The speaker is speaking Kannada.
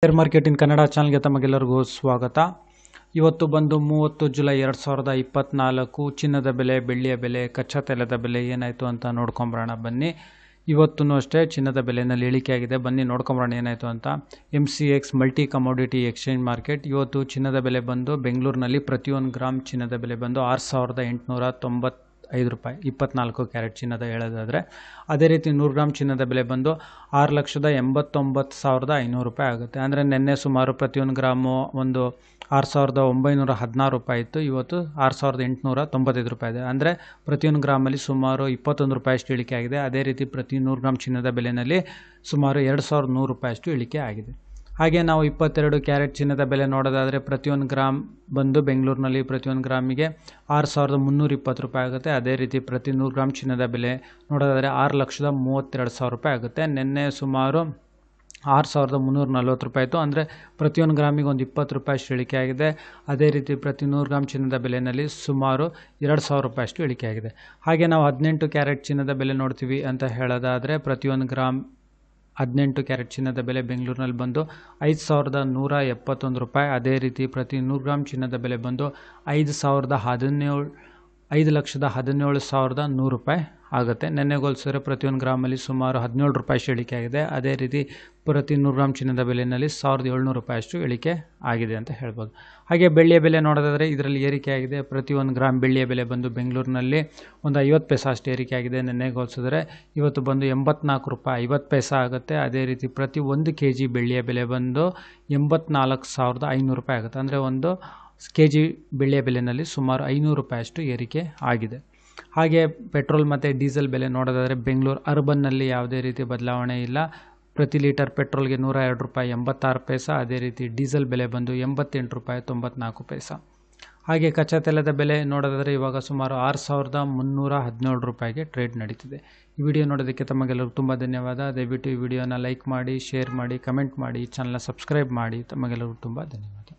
ಶೇರ್ ಮಾರ್ಕೆಟ್ ಇನ್ ಕನ್ನಡ ಚಾನಲ್ಗೆ ತಮಗೆಲ್ಲರಿಗೂ ಸ್ವಾಗತ. ಇವತ್ತು ಬಂದು 30 ಜುಲೈ 2024 ಚಿನ್ನದ ಬೆಲೆ, ಬೆಳ್ಳಿಯ ಬೆಲೆ, ಕಚ್ಚಾ ತೈಲದ ಬೆಲೆ ಏನಾಯಿತು ಅಂತ ನೋಡ್ಕೊಂಬರೋಣ ಬನ್ನಿ. ಇವತ್ತೂ ಅಷ್ಟೇ ಚಿನ್ನದ ಬೆಲೆಯಲ್ಲಿ ಇಳಿಕೆ ಆಗಿದೆ. ಬನ್ನಿ ನೋಡ್ಕೊಂಬರೋಣ ಏನಾಯಿತು ಅಂತ. MCX multi commodity exchange market ಇವತ್ತು ಚಿನ್ನದ ಬೆಲೆ ಬಂದು ಬೆಂಗಳೂರಿನಲ್ಲಿ ಪ್ರತಿ 1 ಗ್ರಾಮ್ ಚಿನ್ನದ ಬೆಲೆ ಬಂದು 6,895 ರೂಪಾಯಿ 24 ಕ್ಯಾರೆಟ್ ಚಿನ್ನದ ಹೇಳೋದಾದರೆ. ಅದೇ ರೀತಿ 100 ಗ್ರಾಮ್ ಚಿನ್ನದ ಬೆಲೆ ಬಂದು 6,89,500 ರೂಪಾಯಿ ಆಗುತ್ತೆ. ಅಂದರೆ ನಿನ್ನೆ ಸುಮಾರು ಪ್ರತಿ 1 ಗ್ರಾಮು ಒಂದು 6,916 ರೂಪಾಯಿ ಇತ್ತು. ಇವತ್ತು 6,895 ರೂಪಾಯಿ ಇದೆ. ಅಂದರೆ ಪ್ರತಿ 1 ಗ್ರಾಮಲ್ಲಿ ಸುಮಾರು 21 ರೂಪಾಯಿಯಷ್ಟು ಇಳಿಕೆ ಆಗಿದೆ. ಅದೇ ರೀತಿ ಪ್ರತಿ 100 ಗ್ರಾಮ್ ಚಿನ್ನದ ಬೆಲೆಯಲ್ಲಿ ಸುಮಾರು 2,100 ರೂಪಾಯಿಯಷ್ಟು ಇಳಿಕೆ ಆಗಿದೆ. ಹಾಗೆ ನಾವು 22 ಕ್ಯಾರೆಟ್ ಚಿನ್ನದ ಬೆಲೆ ನೋಡೋದಾದರೆ ಪ್ರತಿ 1 ಗ್ರಾಮ್ ಬಂದು ಬೆಂಗಳೂರಿನಲ್ಲಿ ಪ್ರತಿ 1 ಗ್ರಾಮಿಗೆ 6,320 ರೂಪಾಯಿ ಆಗುತ್ತೆ. ಅದೇ ರೀತಿ ಪ್ರತಿ 100 ಗ್ರಾಮ್ ಚಿನ್ನದ ಬೆಲೆ ನೋಡೋದಾದರೆ 6,32,000 ರೂಪಾಯಿ ಆಗುತ್ತೆ. ನಿನ್ನೆ ಸುಮಾರು 6,340 ರೂಪಾಯಿ ಇತ್ತು. ಅಂದರೆ ಪ್ರತಿ 1 ಗ್ರಾಮಿಗೆ ಒಂದು 20 ರೂಪಾಯಿಯಷ್ಟು ಇಳಿಕೆ ಆಗಿದೆ. ಅದೇ ರೀತಿ ಪ್ರತಿ 100 ಗ್ರಾಮ್ ಚಿನ್ನದ ಬೆಲೆಯಲ್ಲಿ ಸುಮಾರು 2,000 ರೂಪಾಯಿಯಷ್ಟು ಇಳಿಕೆ ಆಗಿದೆ. ಹಾಗೆ ನಾವು 18 ಕ್ಯಾರೆಟ್ ಚಿನ್ನದ ಬೆಲೆ ನೋಡ್ತೀವಿ ಅಂತ ಹೇಳೋದಾದರೆ ಪ್ರತಿ 1 ಗ್ರಾಮ್ 18 ಕ್ಯಾರೆಟ್ ಚಿನ್ನದ ಬೆಲೆ ಬೆಂಗಳೂರಿನಲ್ಲಿ ಬಂದು 5,171 ರೂಪಾಯಿ. ಅದೇ ರೀತಿ ಪ್ರತಿ 100 ಗ್ರಾಮ್ ಚಿನ್ನದ ಬೆಲೆ ಬಂದು 5,17,100 ರೂಪಾಯಿ ಆಗುತ್ತೆ. ನೆನ್ನೆಗೋಲ್ಸಿದ್ರೆ ಪ್ರತಿ 1 ಗ್ರಾಮಲ್ಲಿ ಸುಮಾರು 17 ರೂಪಾಯಿಯಷ್ಟು ಇಳಿಕೆ ಆಗಿದೆ. ಅದೇ ರೀತಿ ಪ್ರತಿ 100 ಗ್ರಾಮ್ ಚಿನ್ನದ ಬೆಲೆಯಲ್ಲಿ 1,700 ರೂಪಾಯಿಯಷ್ಟು ಇಳಿಕೆ ಆಗಿದೆ ಅಂತ ಹೇಳ್ಬೋದು. ಹಾಗೆ ಬೆಳ್ಳಿಯ ಬೆಲೆ ನೋಡೋದಾದರೆ ಇದರಲ್ಲಿ ಏರಿಕೆ ಆಗಿದೆ. ಪ್ರತಿ 1 ಗ್ರಾಮ್ ಬೆಳ್ಳಿಯ ಬೆಲೆ ಬಂದು ಬೆಂಗಳೂರಿನಲ್ಲಿ ಒಂದು 50 ಪೈಸೆ ಅಷ್ಟು ಏರಿಕೆ ಆಗಿದೆ. ನೆನ್ನೆಗೋಲ್ಸಿದ್ರೆ ಇವತ್ತು ಬಂದು 84 ರೂಪಾಯಿ 50 ಪೈಸೆ ಆಗುತ್ತೆ. ಅದೇ ರೀತಿ ಪ್ರತಿ 1 kg ಬೆಳ್ಳಿಯ ಬೆಲೆ ಬಂದು 84,500 ರೂಪಾಯಿ ಆಗುತ್ತೆ. ಅಂದರೆ ಒಂದು kg ಬೆಳ್ಳಿಯ ಬೆಲೆಯಲ್ಲಿ ಸುಮಾರು 500 ರೂಪಾಯಿಯಷ್ಟು ಏರಿಕೆ ಆಗಿದೆ. ಹಾಗೆ ಪೆಟ್ರೋಲ್ ಮತ್ತು ಡೀಸೆಲ್ ಬೆಲೆ ನೋಡೋದಾದರೆ ಬೆಂಗಳೂರು ಅರ್ಬನ್ನಲ್ಲಿ ಯಾವುದೇ ರೀತಿ ಬದಲಾವಣೆ ಇಲ್ಲ. ಪ್ರತಿ ಲೀಟರ್ ಪೆಟ್ರೋಲ್ಗೆ 102 ರೂಪಾಯಿ 86 ಪೈಸೆ. ಅದೇ ರೀತಿ ಡೀಸೆಲ್ ಬೆಲೆ ಬಂದು 88 ರೂಪಾಯಿ 94 ಪೈಸೆ. ಹಾಗೆ ಕಚ್ಚಾ ತೈಲದ ಬೆಲೆ ನೋಡೋದಾದರೆ ಇವಾಗ ಸುಮಾರು 6,317 ರೂಪಾಯಿಗೆ ಟ್ರೇಡ್ ನಡೀತಿದೆ. ಈ ವಿಡಿಯೋ ನೋಡೋದಕ್ಕೆ ತಮಗೆಲ್ಲರಿಗೂ ತುಂಬ ಧನ್ಯವಾದ. ದಯವಿಟ್ಟು ಈ ವಿಡಿಯೋನ ಲೈಕ್ ಮಾಡಿ, ಶೇರ್ ಮಾಡಿ, ಕಮೆಂಟ್ ಮಾಡಿ, ಚಾನಲ್ನ ಸಬ್ಸ್ಕ್ರೈಬ್ ಮಾಡಿ. ತಮಗೆಲ್ಲರಿಗೂ ತುಂಬ ಧನ್ಯವಾದ.